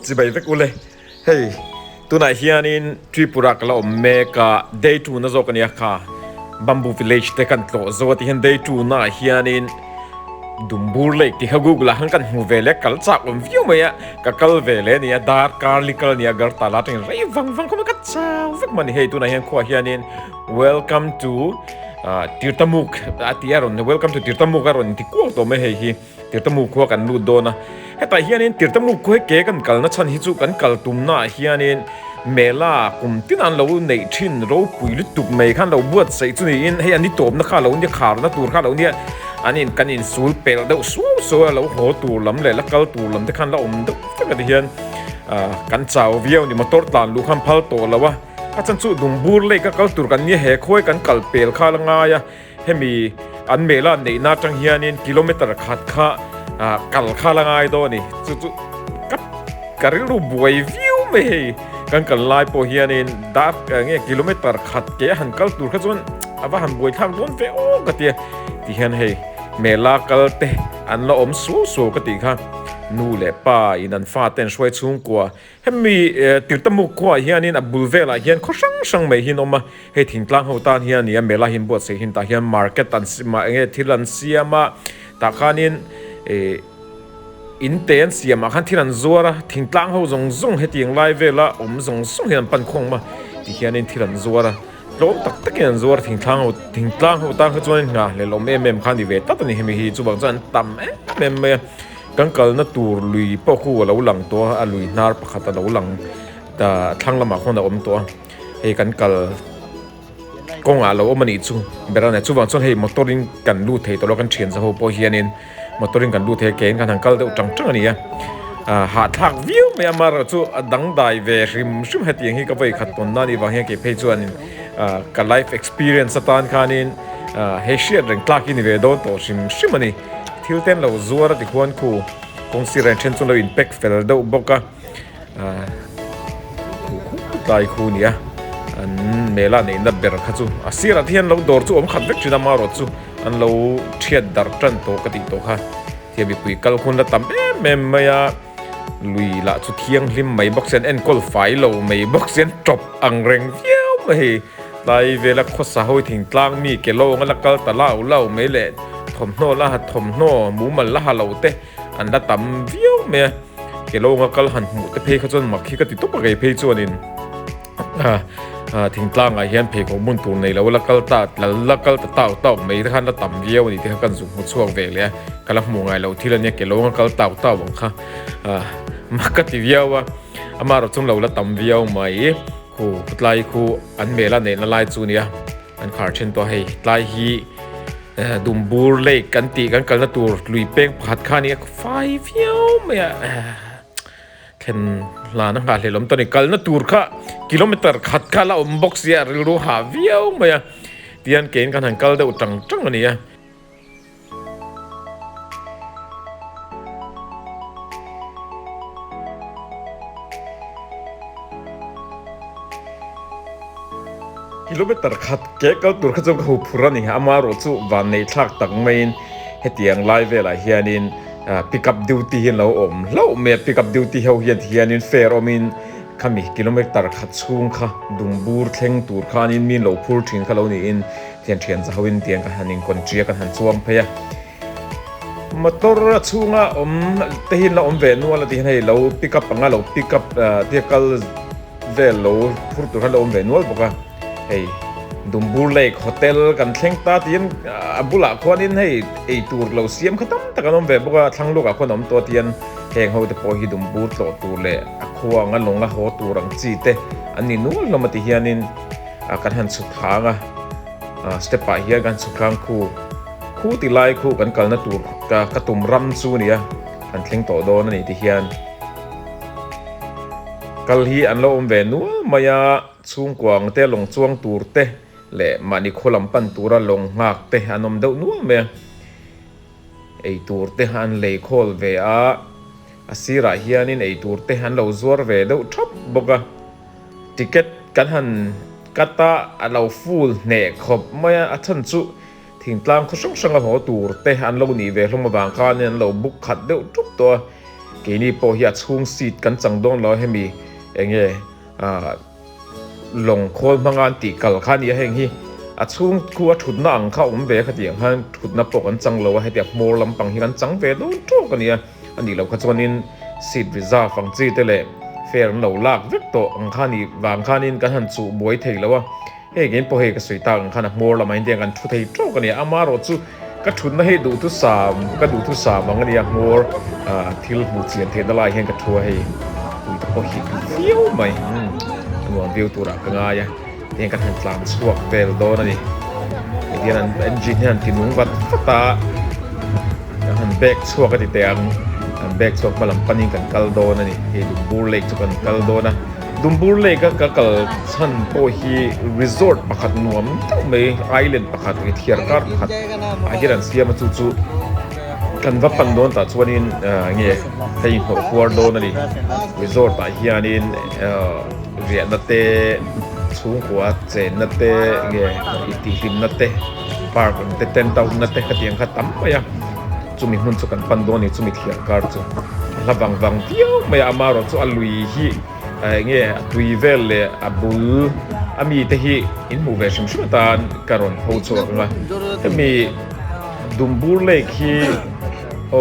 จิบไปรักอุเลยเฮ้ยตัวไหนเฮียนินทริปุระกะละอมเมกะ day 2นะโซกันเนี่ยค่ะ Bamboo Village เตกันโตโซที่เห็น day 2นะเฮียนินดุมบูร์เล็กที่เขากูกละหังกันหูเวเล็กกัลจากอมวิวเมียกักลเวเลเนี่ยดาร์คาร์ลิกลเนี่ยกัลตาลาติงเรย์ฟังก็มันกัดเจ้าฟักมันเฮ้ยตัวไหนเห็นขวาเฮียนิน welcome to ติร์ตมุกที่อารอน welcome to ติร์ตมุกอารอนที่กูตัวไม่เฮ้ยติร์ตมุกขวากันรูดโดนะเฮ้ยแต่เฮียนินติร์ตมุกขวาเก๋กันกัลนะฉันฮิจูกันกัลตุมนะเฮียนินเมล่ากุมที่นั่นเราในชินเราปุยลุตุกไม่ขันเราบวชใส่จุนี่เฮ้ยอันนี้ตัวมันข้าเราเนี่ยขาดนะตัวข้าเราเนี่ยอันนี้กันอินสูลเปลเดาสู้เราหัวตูลำเลยแล้วก็ตูลำที่ขันเราดูฟังกันที่เห็นกันเจ้าเวียวนี่มาตอดตานลูกคำพัลโตแล้ววะอาจารย์สู้ดุมบูร์เลยก็ตูกันเนี่ยเหยค่อยกันกัลเปลข้าละง่ายให้มีอันเมล่าในนาจังเฮียนี่กิโลเมตรขัดข้ากัลข้าละง่ายตัวนี่จู่กับการิรูบวยวิวไม่กันกัลไลโปเฮียนี่ดักเนี่ยกิโลเมตรขัดเกหันกัลตูข้าจนว่าหันบวยทางล้วนเฟโอกันที่เห็นให้เมลากลเตอันละอมสู้กติค่ะนู่เล่ป้าอินันฟ้าเต้นช่วยชุ่มกว่าให้มีติดตมุกกว่าเฮียนี่นะบุลเวล่าเฮียนเขาช่างไม่หินออกมาให้ทิ้งกลางหัวตาเฮียนี่เมลาหินบวชเสียหินตาเฮียนมาร์เก็ตตันมาที่ลันเซียมาตาขานินอินเตนเสียมาขันที่ลันซัวระทิ้งกลางหัวซงให้ทิ้งไลเวล่าซงเฮียนปันคงมาที่เฮียนี่ที่ลันซัวระลมตักยันซัวทิ้งกลางหัวตาเขาจวนงาเลยลมขันดีเวตัดนี่ให้มีหิจูบังจันตั้มกันกัลนัตูลุยปอคู่เราหลังตัวลุยนาร์ปขัดเราหลังแต่ทางละมาคนเราตัวเฮกันกัลกงเราอมันอีจูเบรานจูบังจันเฮมอเตอร์ริงกันดูเทตัวเรากันเชียนสะโพกเฮียนินมอเตอร์ริงกันดูเทเกนกันทางกัลเดือดจังนี่หาทางวิวไม่มาเราจูดังได้เวริมชิมเหตุอย่างนี้ก็ไปขัดตนนั่นอีบางอย่างเก็บให้จวนกับไลฟ์เอ็กซ์เพรียนสตานคานินเฮเชียร์เรื่องคลากินเวโดนตัวชิมนี่ทิลเทนเราซัวร์ที่ควรคู่คงสิเรนเชนส่วนเราอินเพ็กเฟลเดอร์บอกตายคู่เนี่ยอันเมล่าเนี่ยนับเบอร์ขัดจูอาศัยที่อันเราดอร์จูขัดเวกจุดมารถจูอันเราเชียดดาร์จันโตกติโตค่ะที่มีคุยกันคนละตั้มเมย์ลุยละสุดเที่ยงริมไม่บ็อกเซนเอ็นกอลไฟเราไม่บ็อกเซนจบอังเริงเยี่ยมไม่ได้เวลาข้อสาวถึงกลางมีเกลโลงั้นละก็ตะเล่าไม่เละถมโน่ละถมโน่หมูมันละเราเตะอันละตั้มเยี่ยมไม่เกลโลงั้นก็หันหมูเตะเพย์เขาจนหมักขี้ก็ติดตุ๊กไปเพย์จวนินถึงกลางไอ้เหี้ยเพย์ของมุนตัวในแล้วละก็ตาละก็เต่าไม่ทันละตั้มเยี่ยมนี่ที่เขากันสูงหัวช่วงเวเลยก็ละหมูไงเราที่ละเนี่ยเกลโลงั้นก็เต่าบังค่ะมักกะติเวียวอามาเราจงเราละตั้มเวียวไหมคู่ไล่คู่อันเมล่าเนี่ยละลายจูเนี่ยอันขาดเช่นตัวให้ไล่ฮีดุมบูร์เล็กกันตีกันกันละตัวลุยเป้งผัดข้านี่ไฟเวียวไม่เข็นลานักการเลยล้มตอนนี้กันละตัวค่ะกิโลเมตรขัดข้าละอมบ็อกเซียรู้หาเวียวไม่เตียนเกณฑ์กันหันกันเดือดจังอันนี้กิโลเมตรขัดเก๋ก็ตัวเขาจะหูพูรันี่ฮะมารถสู้วันในทักตังไม่เหตุอย่างไล่เวลาเฮียนินปิกอัพดิวตี้เห็นเราเราเมียปิกอัพดิวตี้เขาเฮียนินเฟรอมินขมิกิโลเมตรขัดสูงค่ะดุมบูร์เทงตัวขานินมีเราพูดถึงเขาเรานี่อินเทียนจะเขาอินเทียนกันหันอินคนเจียกันหันช่วงเพียมาตัวสูงอ่ะเที่เราเวนัวละที่ให้เราปิกอัพปังเราปิกอัพที่เขาเวลเราพูดตัวเขาเราเวนัวบอกว่าดุมบูเล็กโฮเทลกันเช่งตาที่บุลาคนนี้ให้ตัวเราเสียมขตั้มแต่กันน้องแบบว่าทั้งลูกคนน้องตัวเทียนแข่งเขาจะพอฮิดุมบูตัวเล่ขวางงั้นลงละหัวตัวรังจีเตอันนี้นู้นเรามาที่เฮียนินกันหันสุดทางสเตปไปเฮียกันสุดทางคู่ที่ไล่คู่กันกันนะตัวกระตุ่มรำซูนี่กันเช่งต่อโดนนี่ที่เฮียนกัลฮีอันเราเวนัวมายาช่วงกวางเตะลงช่วงตูร์เตะเละมานิโคลัมปันตูระลงหักเตะอันนมเดานัวเมตูร์เตะอันเล่โคลเวอาศิระเฮียนินตูร์เตะอันเราซัวร์เวเดาทับบกติเกตกันหันกัตตาเราฟูลเนกขบมายาอัชันสุถึงกลางเขาช่างหัวตูร์เตะอันเราหนีเวลงมาบางคานี่เราบุกขัดเดาทุกตัว กีนี่พอเฮียช่วงซีดกันจังดงเราให้มีเองลงโคนบางงานตีกัลข้านี้ให้ฮีช่วงกูว่าถุนนังเข้าเวขัดอย่างฮันถุนนับปกันจังเราให้เดียบโมลำปังฮีกันจังเวโดนโจกันเนี่ยอันนี้เราก็จะวันนี้ซีดวิซ่าฟังจีเตเลเฟรนเราลากวิกโตอังคานี้วางคานินกันหันจูบวยเทแล้วว่าเฮ้ยเงินพอเฮก็สวยตาอังคานะโมลำมันเดียกันทุเทโจกันเนี่ยอามาโรจูก็ทุนนะให้ดูทุสามก็ดูทุสามบางเนี่ยโมทิลบูเซียนเทนอะไรเห็นกับทัวให้ดูพอเฮวิวไหมอันว่าวิวตัวรักง่ายเดียกันหันกลางสวกเวลโดนั่นนี่เดียนั้นเอนจินหันที่นุ่งวัดตาหันเบกสวกกันที่เตียงเบกสวกมาลำปันยิงกันกัลโดนั่นนี่เฮดูบูเล็กจุกันกัลโดนะดุมบูเล็กก็กัลชันโอฮีรีสอร์ทประคัดนวมตั้งไม่ไอแลนด์ประคัดเทียร์การ์ประคัดอาเฮียนเสียมาจู่ๆกันวัดปันโดนแต่ส่วนนี้เงี้ยให้หัวครัวโดนนั่นนี่รีสอร์ทอาเฮียนี่เรียนนัดเตะสูงกว่าเจนนัดเตะเงี้ยอิติหิมนัดเตะพาร์คนัดเตะเต็นท์ดาวนัดเตะขัดยังขัดตั้มไปยังจุมิหุ่นสุกันปันโดนี่จุมิเทียร์การ์จู่ระวังเที่ยวไม่อามาร์จู่อลุยฮีเงี้ยตุยเวลเลยอับูอามีแต่ฮีอินมูเวชั่นชุดตานการอนพูดชัวร์มาแต่มีดุมบูเล็กฮีโอ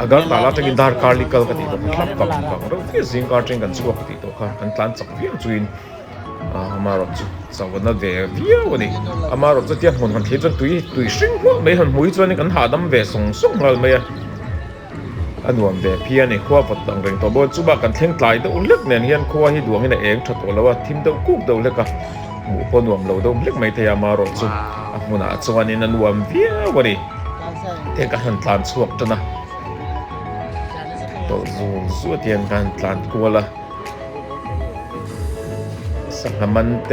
agar tala tengin dar carlical ka dito klap bang ro fishing carting kan suwa ka dito kan tlan sak via chuin amaro chu sawana ve via wani amaro chu tian hon han thejun tui sing ho me han hui chuan kan ha dam ve song ngal me anuam ve phia ni khwa pat tang reng to bo chu ba kan thleng tlai do ulek nen hian khwa hi duang ina eng that to lawa thim do kuk do leka mu ponuam lo do lek mai thaya amaro chu amuna chuan in anuam via waniเทกันตลาดสวกจนะตัวสูเทียนกันตลาดกัวละสังหมันเต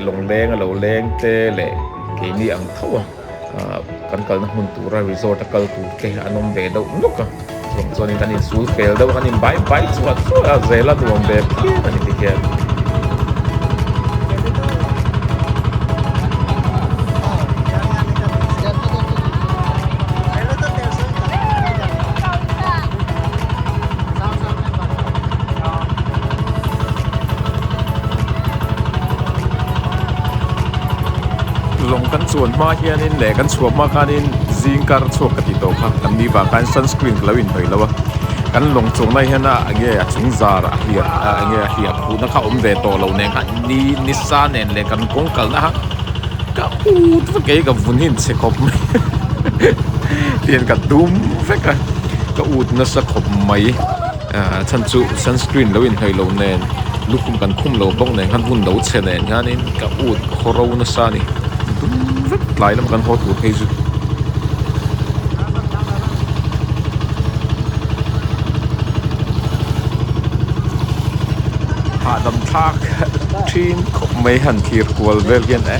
ลงแรงเหลาแรงเตเละเกี่ยนี่อังเท่ากันกันนักหุ่นตัวรีสอร์ทกันตัวเตะอนมเบดเอานุกอ่ะส่วนนี้กันนี่สูเฟลเดากันนี่ใบสวดเซลล์ตัวแบบเพี้ยนนี่ที่แกลงกันส่วนมาเฮียนินแหลกันสวมมาคานินซิงการสวกกติโตค่ะกันมีว่าการซันสกรีนกลวินไปแล้ววะกันลงจงในเฮน่ะเงี้ยจุงซาระเฮียเงี้ยเฮียพูดนะคะเวโตเราเนี่ยค่ะนี่นิสซาเนนเลยกันกงกันนะฮะก็อู้ทุกเกี่ยกับวุ่นหินเสกบไหมเรียนกับดุมเฟกก็อู้นัสกบไหมฉันจูซันสกรีนแล้ววินให้เราเนี่ยลูกคุมกันคุมเราบ้องเนี่ยขันหุ่นเราเชนเนี่ยงานนี้ก็อู้โคเรานัสซานี่หลายลำกันโหดหูเพจุหาดำทักทีมขบไม่หันทีร์กวลเวลเกียน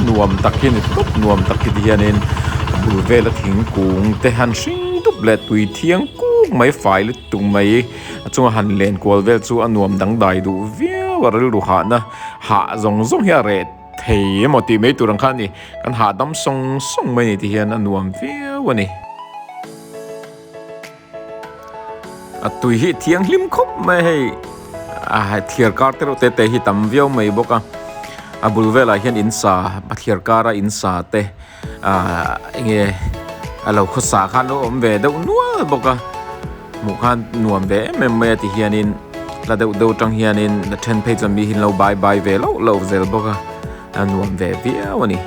นวมตักยินทุบนวมตักกิดยันินบูเวลทิ้งกุ้งแต่หันซิงทุบเล็ดตุยเทียงกุ้งไม่ฝ่ายหรือตุงไม่จงหันเลนกวลเวลจูอันนวมดังได้ดูเวียวรลุหานะหาจงเฮียเรดเทียมตีไม่ตุรังคันนี่กันหาดำส่งไม่นี่ที่เห็นอันนวมเฟี้ยววันนี้ตุยเทียงลิมคบไม่ให้เทียร์การ์เตอร์เตะที่ตำเวียวไม่บอกบุลเวลาเห็นอินซาเทียร์การ์อินซาเตเงี้ยเราขุดสาขันโอมเวดนัวบอกมุขันนวมเวไม่ที่เห็นอินแล้วเดาจังเห็นอินเทนเพจมีหินเราบายเวเราเซลบอกอันนวมเววีวันนี้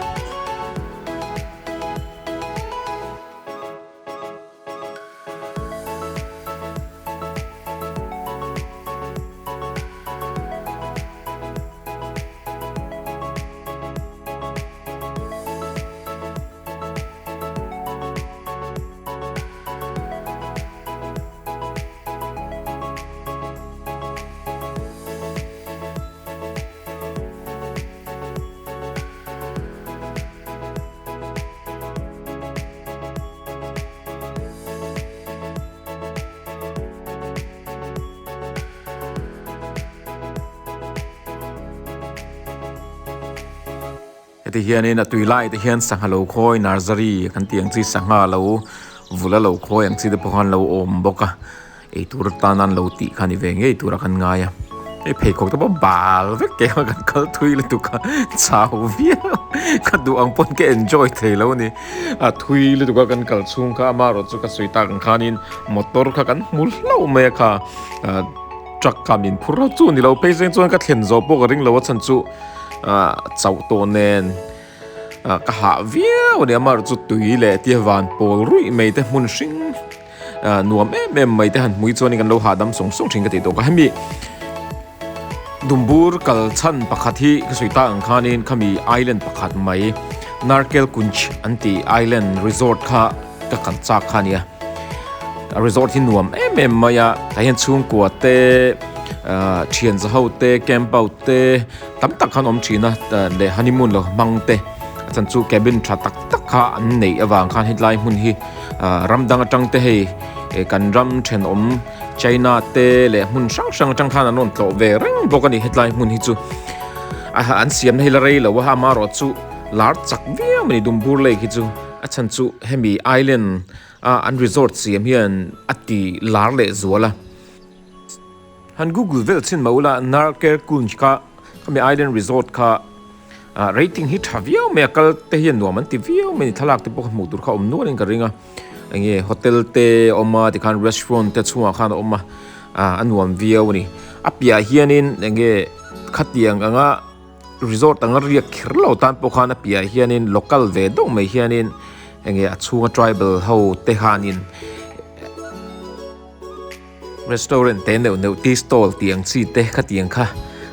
ที่เฮียนี่นะตุยไล่ที่เฮียนสังหาโลคอยนาร์ซารีกันเตียงจีสังหาโล vula lo kho yang chi de pokhan lo om boka ei tur tanan lo ti khani venge ei tura kan ngaya ei phei khok to bal ve ke kan kal thui le tu ka chau via ka du ang pon ke enjoy thei lo ni a thui le tu ka kan kal chung ka ma ro chu ka sui ta kan khanin motor kha kan mul lo me kha truck kamin phura chu ni lo pe seng chuan ka thlen zo po ring lo chan chu chau to nen ka ha via o de amar chu tui le ti van pol rui me te mun sing nuam em mai te han mui chuan kan lo ha dam song song thing ka ti to ka hemi dumbur kal chan pakhathi ka soita ang khanin khami island pakhat mai narkel kunch anti island resort kha ka kan cha khania resort hin nuam em maya ta hian chung kwa te thian za ho te camp out te tam tak khan om thina le honeymoon lo mang te chan chu cabin tha tak tak kha an nei awang khan headline mun hi ramdang atang te hei kan ram then om China te le mun sang tang khan anon tlo ve reng bokani headline mun hi chu an siam nei la rei lo ha ma ro chu lar chak via mani dumbur le hi chu achan chu hemi island an resort siam hian ati lar le zuala han google vel chin maula narker kunch ka kami island resort kha rating hit havio me kal te hian nuam an ti vio me thalak te pok mu tur kha om nuan ka ringa ange hotel te oma ti khan restaurant te chunga khan oma anuam vio ni apia hianin ange khatiang anga resort anga riak khirlo tan pokhan apia hianin local ve dong me hianin ange achunga tribal ho te hanin restaurant te no tea stall tiang chi te khatiang kha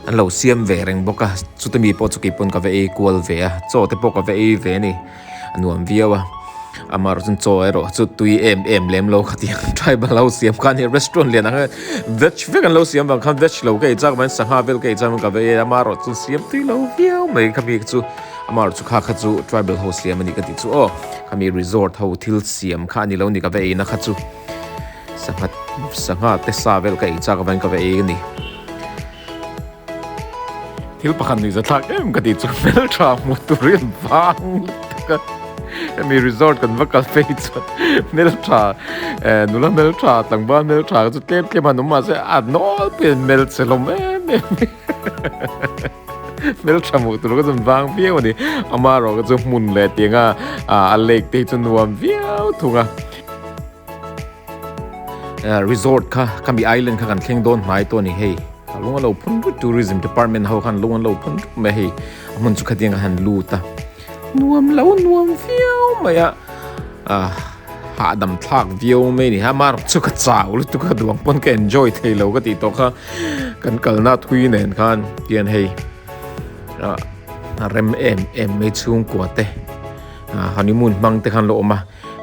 an lo siam ve reng boka chutami po chu ki pon ka ve equal ve a cho te po ka ve e ve ni anuam viawa amar chun cho ero chu tui em lem lo khatiang tribal lo siam kan hi restaurant le na veg vegan lo siam bang khan veg lo ke chak man sangha vel ke cham ka ve amar chu siam tui lo viau mai khabi chu amar chu kha chu tribal ho siam ani ka ti chu o kami resort ho thil siam kha ni lo ni ka ve na kha chu sangha te sa vel ke chak ban ka ve ni thil pakhan ni za thak em ka ti chu mel tha mu turin wang ka mi resort kan vakal fe chu mel tha nula mel tha tangba mel tha chu tlem ke man ma se a nol pe mel chelom mel tha mu tur ka zum wang pe ni amaro ka chu mun le tinga a lek te chu nuam viau thunga resort kha kami island kha kan thleng don mai to ni hei lunga lo phun tourism department ho khan lunga lo phun me hei amun chu khatiang han lu ta nuam viau maya ha dam thak viau me ni ha mar chu ka chaw lu tu ka duang pon ka enjoy thei lo ka ti to kha kan kalna thui nen khan pian hei rem em me chung ko te honeymoon mang te khan lo ma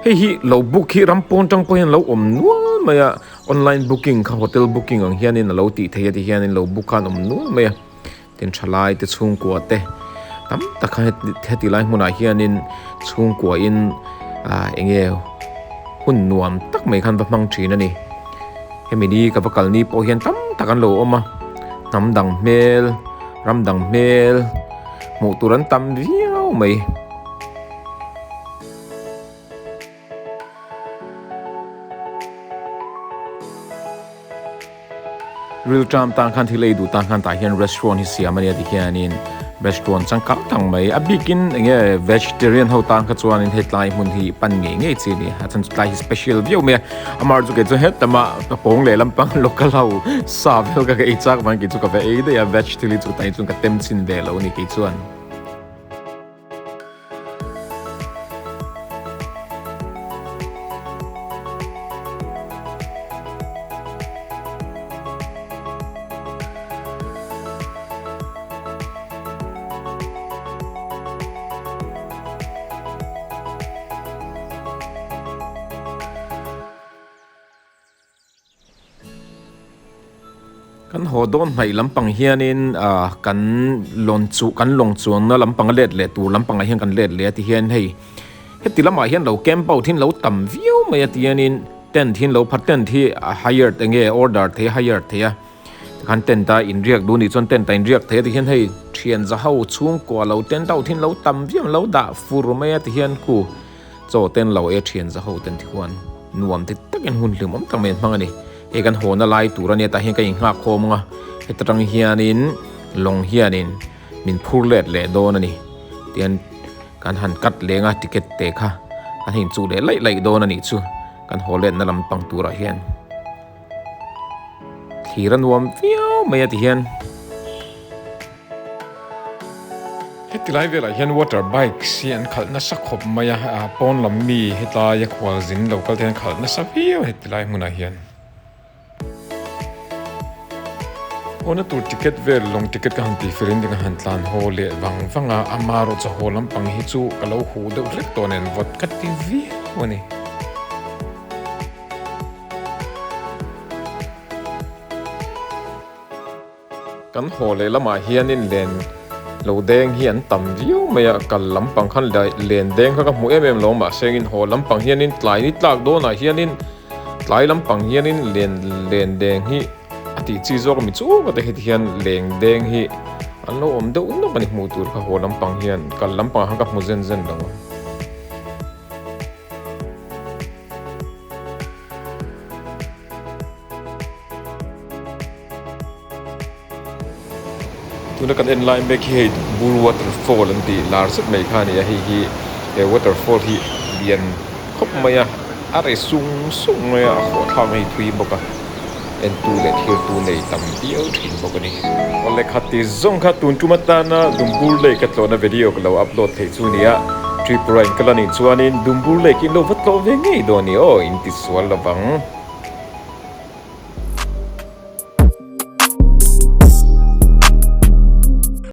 hei hi lo book hi rampon tang po hian lo om nual maya online booking ka hotel booking ang hianin lo ti thei ti hianin lo book kan om nual maya tin thalai te chung ko te tam takha heti lai hmuna hianin chung ko in enge hun nuam tak mai khan ba mang thin ani hemini ka bakal ni po hian tam takan lo oma nam dang mel ram dang mel mu turan tam viau mai real time tang khan thilei du tang khan ta hian restaurant hi siamania ti hianin restaurant changkang tang mai a bikin nge vegetarian ho tang kha chuan in headline mun hi pan nge chi ni a chan tlai special view me amar ju ke chu het tama ka pong le lampang local ho sa vel ka e chak man ki chu ka ve e de a vegetarian chu tai chung ka tem chin ve lo ni ki chuan kan hodon mai lampang hianin kan lonchu kan longchuang na lampang let le tu lampang hian kan let le ti hian hei heti lama hian lo camp out hin lo tam view mai ti hianin tent hin lo phat tent hi hire tenge order the hire the ya kan tent ta in riak du ni chon tent ta in riak the ti hian hei thian za ho chung ko lo tent out hin lo tam view lo da fur mai ti hian ku โจเต้นเราเทียนจะโหเต้นที่วันนวมติดตักยันหุ่นหรือมันตั้งเมนมังนี่กันโหนอะไรตัวเนี่ยแต่เห็นกันยังหักโคมงะตรังเฮียนินลงเฮียนินมินพูดเล็ดเล่โดนนี่เตียนการหันกัดเลงะติเกตเตะค่ะการเห็นจูเล่ไล่โดนนี่จูการโหเล่นนั่นลำปังตัวระเฮียนทีรันวมฟิวไม่ติเฮียนเฮติไลเวลาเฮียนวอเตอร์ไบค์เสียนขัดนัสขบมายาปอนลำมีเฮตายขวาจินเราก็เทียนขัดนัสฟิวเฮติไลมุนาเฮียนโอนัตัวติเกตเวลลงติเกตกันตีฟิรินดิกันหันตานโฮเล่วังอามารุจะโฮลำปังฮิจูกะเลาหูเดวเล็กตัวเนนวอดกัดทีวีวันนี้กันโหเลยละมาเฮียนินเลนเราแดงเฮียนต่ำวิวไม่อยากกันลำปังขันได้เลนแดงเขากับหมูลงมาเซงินโหลำปังเฮียนินตายนิดลากโดนเฮียนินตายลำปังเฮียนินเลนแดงฮีอติจีโซก็มิจูก็ได้เฮียนเลงแดงฮีอันโลอมเดอุ่นมันมูตูร์เขาโหลำปังเฮียนกันลำปังเขากับหมูเซนดังตัวนักการเอ็นไลน์เมคให้บูวอเตอร์ฟอลนั่นดีลาร์สไม่ขานี่ให้วอเตอร์ฟอลที่เลียนคบมาอะไรสูงมาขอทางให้ทุยบอกกันเอ็นตูเล็กเฮียตูในตั้มเดียวทิ้งบอกกันนี่วันเล็กขัดที่ซงขัดตุนจุมาตานะดุมบูเล็กกัตโลนะวิดีโอก็เราอัพโหลดให้ซูนี่ทริปไรน์ก็แล้วนี่ชวนนี่ดุมบูเล็กกินโลวัตโลเวงไงโดนี่โอ้อินทิสวอลละบัง